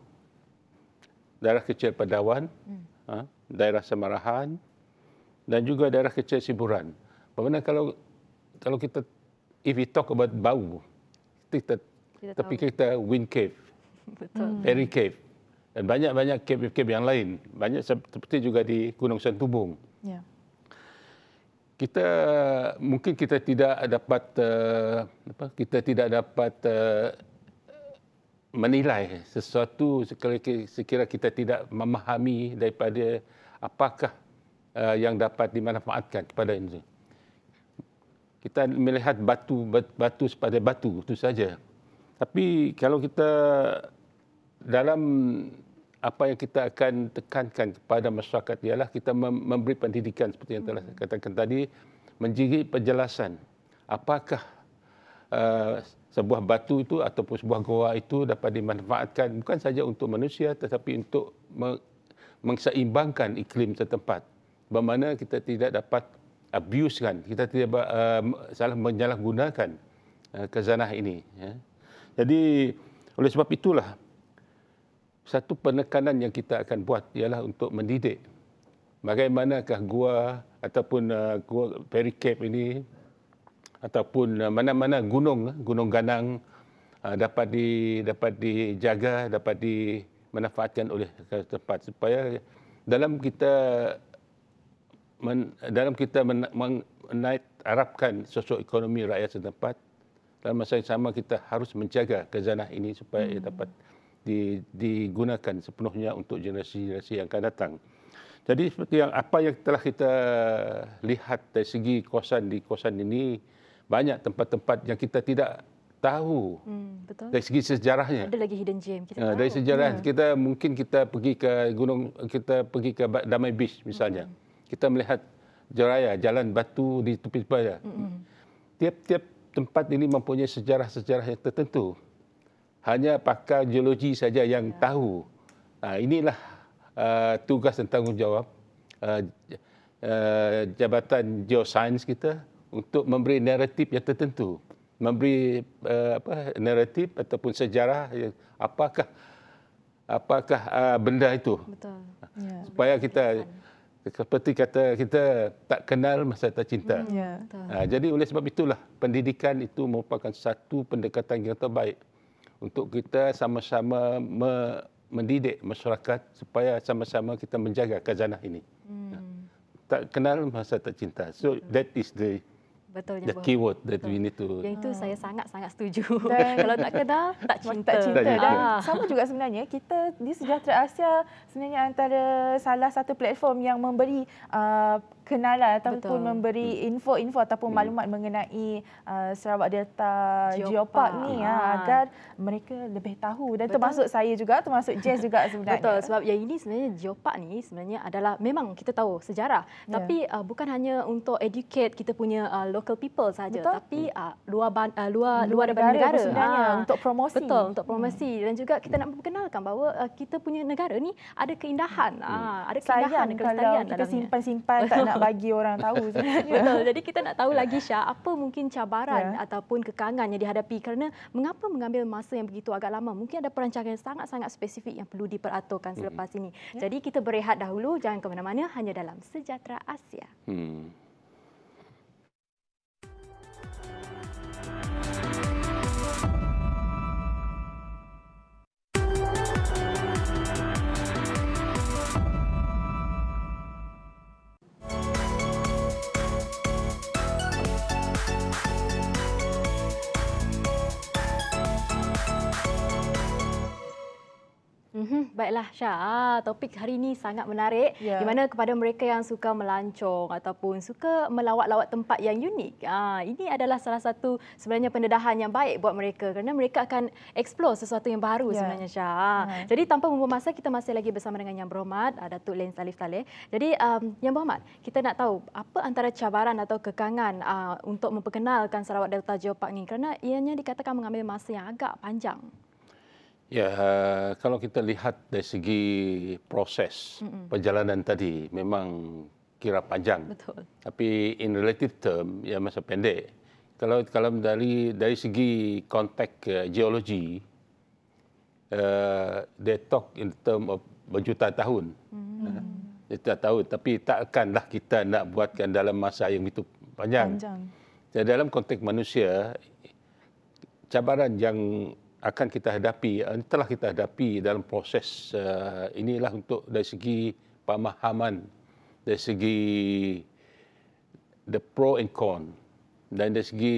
daerah kecil Pedawan, daerah Semarahan, dan juga daerah kecil Siburan. Bagaimana kalau kita, if we talk about Bau, kita terfikir kita Wind Cave, Perry Cave, dan banyak-banyak cave yang lain. Banyak seperti juga di Gunung Santubong. Yeah. Mungkin kita tidak dapat menilai sesuatu sekira kita tidak memahami daripada apakah yang dapat dimanfaatkan kepada ini. Kita melihat batu sebagai batu itu saja. Tapi kalau kita dalam apa yang kita akan tekankan kepada masyarakat ialah kita memberi pendidikan seperti yang telah saya katakan tadi, menjadi penjelasan apakah sebuah batu itu ataupun sebuah goa itu dapat dimanfaatkan bukan saja untuk manusia tetapi untuk mengseimbangkan iklim setempat. Bermakna kita tidak dapat abuse kan, kita tidak salah menyalahgunakan khazanah ini. Jadi oleh sebab itulah satu penekanan yang kita akan buat ialah untuk mendidik bagaimanakah gua ataupun gua Perry Cave ini ataupun mana-mana gunung ganang dapat dijaga, dapat dimanfaatkan oleh tempat supaya dalam kita menaikkan sosio-ekonomi rakyat setempat, dalam masa yang sama kita harus menjaga khazanah ini supaya ia dapat digunakan sepenuhnya untuk generasi-generasi yang akan datang. Jadi seperti apa yang telah kita lihat dari segi kawasan ini, banyak tempat-tempat yang kita tidak tahu dari segi sejarahnya. Ada lagi hidden gem kita tahu. Dari sejarah mungkin kita pergi ke Damai Beach misalnya. Kita melihat jalan batu di tepi barat. Tiap-tiap tempat ini mempunyai sejarah-sejarah yang tertentu. Hanya pakar geologi saja yang tahu. Inilah tugas dan tanggungjawab Jabatan Geoscience kita untuk memberi naratif yang tertentu. Memberi naratif ataupun sejarah apakah benda itu. Betul. Supaya kita seperti kata kita tak kenal masa tak cinta. Ya. Jadi oleh sebab itulah pendidikan itu merupakan satu pendekatan yang terbaik untuk kita sama-sama mendidik masyarakat supaya sama-sama kita menjaga khazanah ini. Tak kenal masa tak cinta. So that is the keyword that we need to. Yang itu saya sangat-sangat setuju. Kalau tak kenal, tak cinta. Tak cinta. Dan sama juga sebenarnya kita di Sejahtera Asia sebenarnya antara salah satu platform yang memberi kenalan ataupun memberi info-info ataupun maklumat mengenai Sarawak Delta Geopark ni agar mereka lebih tahu, dan termasuk saya juga, termasuk Jess juga sebenarnya. Betul, sebab yang ini sebenarnya Geopark ni sebenarnya adalah memang kita tahu sejarah, tapi bukan hanya untuk educate kita punya local people saja, tapi luar daripada negara sebenarnya untuk promosi. Betul, untuk promosi dan juga kita nak memperkenalkan bahawa kita punya negara ni ada keindahan, ada keindahan, kalau kita simpan-simpan tak nak bagi orang tahu sebenarnya. Betul. Jadi kita nak tahu lagi, Syah, apa mungkin cabaran ataupun kekangan yang dihadapi kerana mengapa mengambil masa yang begitu agak lama. Mungkin ada perancangan yang sangat-sangat spesifik yang perlu diperaturkan selepas ini. Jadi kita berehat dahulu, jangan ke mana-mana, hanya dalam Sejahtera Asia. Baiklah, Syah. Topik hari ini sangat menarik. Di mana kepada mereka yang suka melancong ataupun suka melawat-lawat tempat yang unik. Ini adalah salah satu sebenarnya pendedahan yang baik buat mereka kerana mereka akan explore sesuatu yang baru sebenarnya, Syah. Jadi tanpa membuang masa, kita masih lagi bersama dengan Yang Berhormat Datuk Lens Alif Taleh. Jadi Yang Berhormat, kita nak tahu apa antara cabaran atau kekangan untuk memperkenalkan Sarawak Delta Geopark ni kerana ianya dikatakan mengambil masa yang agak panjang. Ya, kalau kita lihat dari segi proses perjalanan tadi memang kira panjang. Betul. Tapi in relative term, ya masa pendek. Kalau dari segi konteks geologi, they talk in term of berjuta tahun. Juta tahun, tapi takkanlah kita nak buatkan dalam masa yang begitu panjang. Jadi dalam konteks manusia, cabaran yang akan kita hadapi, telah kita hadapi dalam proses inilah untuk dari segi pemahaman, dari segi the pro and con, dan dari segi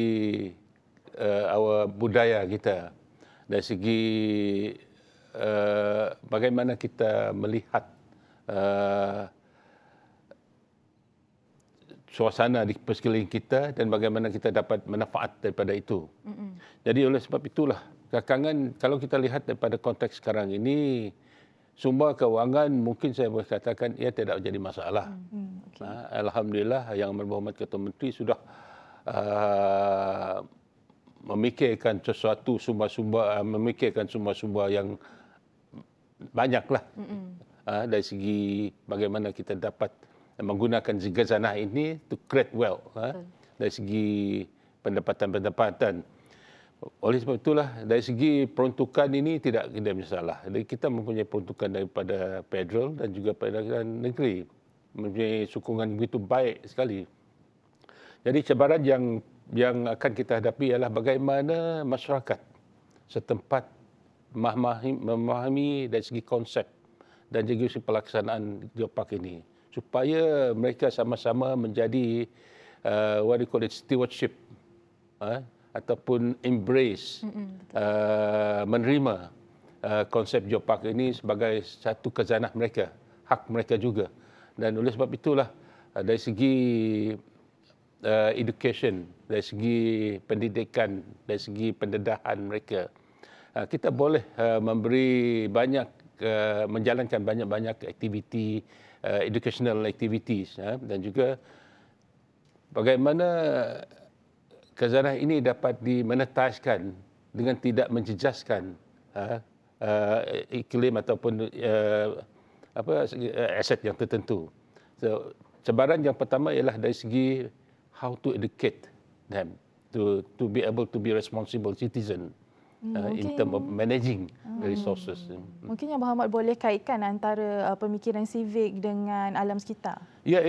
our budaya kita, dari segi bagaimana kita melihat suasana di sekeliling kita dan bagaimana kita dapat manfaat daripada itu. Jadi oleh sebab itulah kekangan, kalau kita lihat daripada konteks sekarang ini, sumber kewangan mungkin saya boleh katakan ia tidak menjadi masalah. Alhamdulillah Yang Berhormat Ketua Menteri sudah memikirkan sesuatu sumber-sumber yang banyaklah dari segi bagaimana kita dapat menggunakan khazanah ini to create wealth, dari segi pendapatan. Oleh sebab itulah dari segi peruntukan ini tidak ada masalah. Jadi kita mempunyai peruntukan daripada federal dan juga daripada negeri, mempunyai sokongan begitu baik sekali. Jadi cabaran yang akan kita hadapi ialah bagaimana masyarakat setempat memahami dari segi konsep dan juga segi pelaksanaan geopark ini, supaya mereka sama-sama menjadi what we call it stewardship, ataupun embrace, menerima konsep geopark ini sebagai satu khazanah mereka, hak mereka juga. Dan oleh sebab itulah dari segi education, dari segi pendidikan, dari segi pendedahan mereka, kita boleh memberi banyak, menjalankan banyak-banyak aktiviti, educational activities, dan juga bagaimana khazanah ini dapat dimonetizkan dengan tidak menjejaskan iklim ataupun aset yang tertentu. So, cabaran yang pertama ialah dari segi how to educate them to be able to be responsible citizen. in term of managing the resources. Mungkin Yang Berhormat boleh kaitkan antara pemikiran civic dengan alam sekitar. Ya,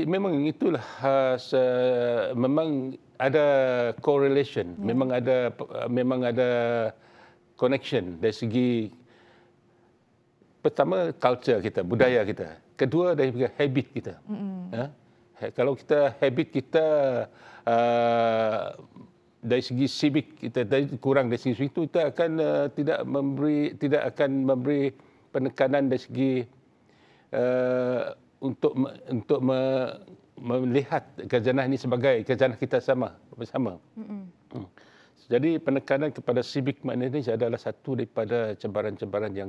memang itulah memang ada correlation, memang ada connection dari segi pertama culture kita, budaya kita. Kedua dari habit kita. Kalau kita habit kita dari segi civic kita kurang dari segi itu, kita akan tidak akan memberi penekanan dari segi untuk melihat khazanah ini sebagai khazanah kita bersama. Jadi penekanan kepada civic management adalah satu daripada cabaran-cabaran yang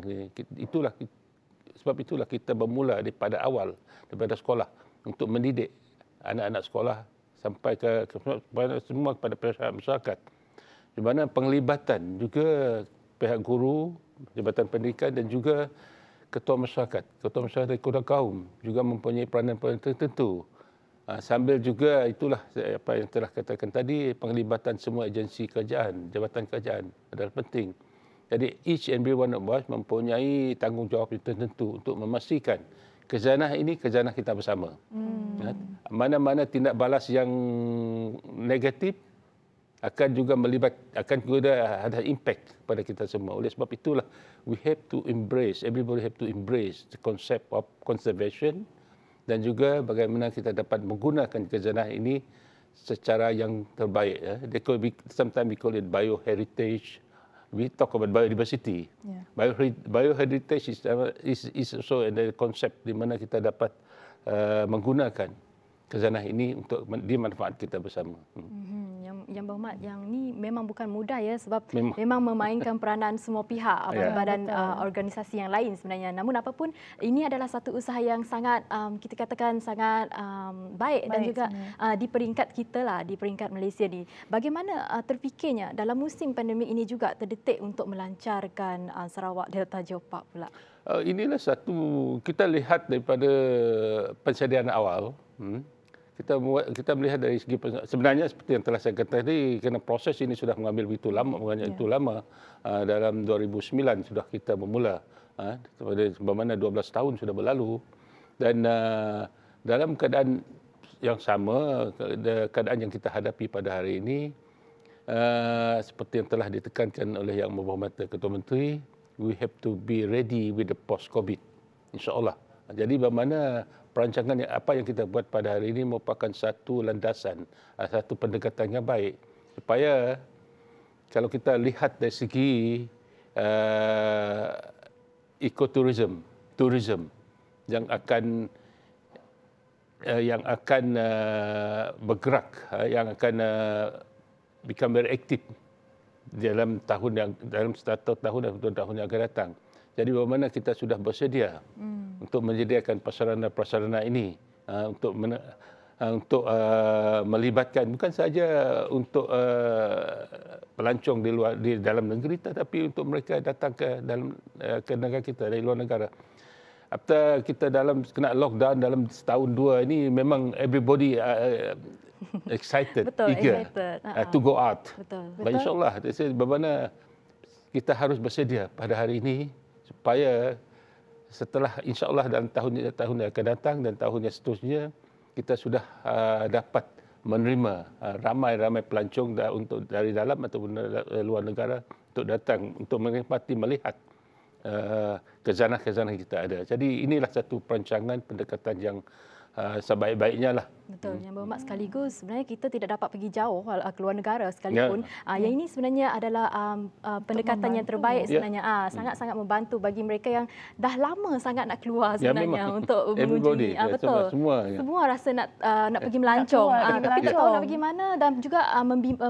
sebab itulah kita bermula daripada awal, daripada sekolah untuk mendidik anak-anak sekolah sampai semua kepada masyarakat. Di mana penglibatan juga pihak guru, Jabatan Pendidikan dan juga ketua masyarakat dari Ketua Kaum juga mempunyai peranan-peranan tertentu. Sambil juga itulah apa yang telah katakan tadi, penglibatan semua agensi kerajaan, jabatan kerajaan adalah penting. Jadi each and every one of us mempunyai tanggungjawab tertentu untuk memastikan khazanah ini khazanah kita bersama. Mana-mana tindak balas yang negatif akan juga ada impact pada kita semua. Oleh sebab itulah everybody have to embrace the concept of conservation dan juga bagaimana kita dapat menggunakan khazanah ini secara yang terbaik. Sometimes we call it bioheritage. We talk about biodiversity. Bioheritage is also a concept di mana kita dapat menggunakan khazanah ini untuk dimanfaat kita bersama. Yang Berhormat, yang ni memang bukan mudah ya, sebab memang memainkan peranan semua pihak, badan organisasi yang lain sebenarnya. Namun apapun, ini adalah satu usaha yang sangat kita katakan sangat baik dan juga di peringkat kita lah, di peringkat Malaysia ni. Bagaimana terfikirnya dalam musim pandemik ini juga terdetik untuk melancarkan Sarawak Delta Geopark pula? Inilah satu kita lihat daripada pensediaan awal. Kita melihat dari segi sebenarnya seperti yang telah saya katakan tadi, kerana proses ini sudah mengambil begitu lama, dalam 2009 sudah kita bermula, bagaimana 12 tahun sudah berlalu, dan dalam keadaan yang sama, keadaan yang kita hadapi pada hari ini, seperti yang telah ditekankan oleh Yang Berhormat Ketua Menteri, we have to be ready with the post-COVID, insyaAllah. Jadi bagaimana perancangan apa yang kita buat pada hari ini merupakan satu landasan, satu pendekatan yang baik supaya kalau kita lihat dari segi ekoturism, tourism yang akan bergerak, yang akan become very active dalam satu tahun dan 2 tahun yang akan datang. Jadi bagaimana kita sudah bersedia untuk menyediakan prasarana ini untuk melibatkan bukan saja untuk pelancong di dalam negeri, tetapi untuk mereka datang ke negara kita dari luar negara. After kita kena lockdown dalam setahun 2 ini, memang everybody excited, eager to go out. Betul. InsyaAllah, bagaimana kita harus bersedia pada hari ini supaya setelah insyaAllah dalam tahun yang akan datang dan tahun yang seterusnya, kita sudah dapat menerima ramai-ramai pelancong dari dalam ataupun luar negara untuk datang untuk menikmati melihat khazanah-khazanah kita ada. Jadi inilah satu perancangan pendekatan yang sebaik-baiknya lah. Betul. Yang Berhormat, sekaligus sebenarnya kita tidak dapat pergi jauh ke luar negara sekalipun. Yang ini sebenarnya adalah pendekatan yang terbaik sebenarnya. Sangat-sangat membantu bagi mereka yang dah lama sangat nak keluar sebenarnya untuk mengunjungi. Betul. Semua rasa nak pergi melancong. Tapi tak tahu nak pergi mana dan juga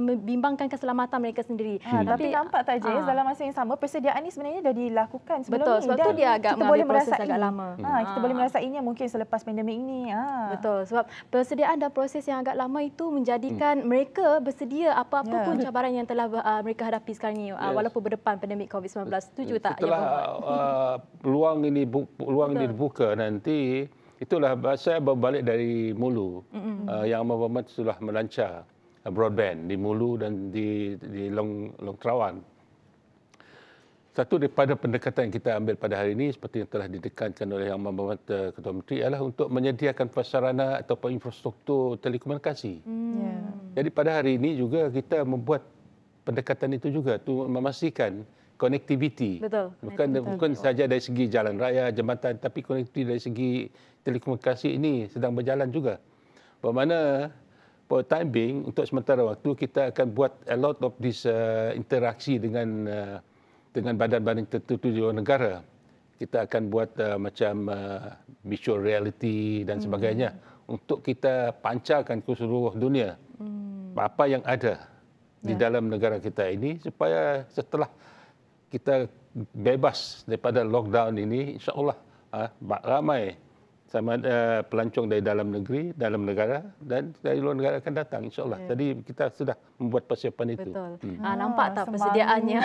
membimbangkan keselamatan mereka sendiri. Tapi nampak tak je dalam masa yang sama persediaan ini sebenarnya dah dilakukan sebelum betul, ni. Sebab tu dia agak mengambil proses agak lama. Kita boleh merasainya mungkin selepas pandemik ini. Betul. Sebab persediaan dan proses yang agak lama itu menjadikan mereka bersedia apa-apa pun cabaran yang telah mereka hadapi sekarang ini, walaupun berdepan pandemik COVID-19. Setuju tak? Setelah peluang ini dibuka nanti, itulah saya berbalik dari Mulu. Yang Berhormat sudah melancar broadband di Mulu dan di Long Trawan. Satu daripada pendekatan yang kita ambil pada hari ini seperti yang telah ditekankan oleh Yang Berhormat Ketua Menteri adalah untuk menyediakan prasarana atau infrastruktur telekomunikasi. Jadi pada hari ini juga kita membuat pendekatan itu juga untuk memastikan konektiviti. Betul. Bukan saja dari segi jalan raya, jambatan, tapi konektiviti dari segi telekomunikasi ini sedang berjalan juga. Bermakna for time being, untuk sementara waktu kita akan buat a lot of this interaksi dengan badan-badan tertentu di luar negara. Kita akan buat macam virtual reality dan sebagainya untuk kita pancarkan ke seluruh dunia apa yang ada di dalam negara kita ini, supaya setelah kita bebas daripada lockdown ini, insya-Allah ramai sama pelancong dari dalam negeri, dalam negara dan dari luar negara akan datang, insya-Allah. Jadi kita sudah membuat persiapan itu. Betul. Nampak tak persediaannya?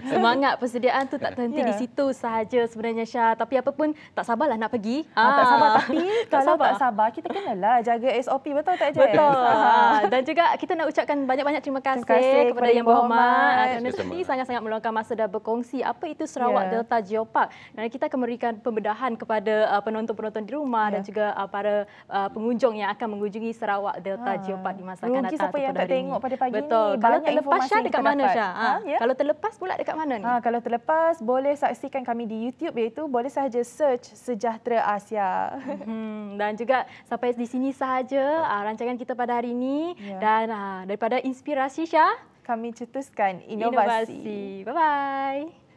Semangat persediaan tu tak terhenti di situ sahaja sebenarnya, Syah. Tapi apa pun tak sabarlah nak pergi. Tak sabar, tapi kalau tak sabar kita kenalah jaga SOP, betul tak Jess? Betul. Dan juga kita nak ucapkan banyak-banyak terima kasih kepada Yang Berhormat kerana sendiri sangat-sangat meluangkan masa dan berkongsi apa itu Sarawak Delta Geopark. Dan kita akan memberikan pembedahan kepada penonton-penonton di rumah dan juga para pengunjung yang akan mengunjungi Sarawak Delta Geopark di masa akan datang. Rugi siapa yang tak tengok pada pagi Betul. ni. Kalau terlepas Syah dekat mana, Syah? Kalau terlepas pula dekat mana ni? Kalau terlepas boleh saksikan kami di YouTube, iaitu boleh sahaja search Sejahtera Asia. Dan juga sampai di sini sahaja rancangan kita pada hari ini. Dan daripada Inspirasi, Syah, kami cetuskan inovasi. Bye-bye.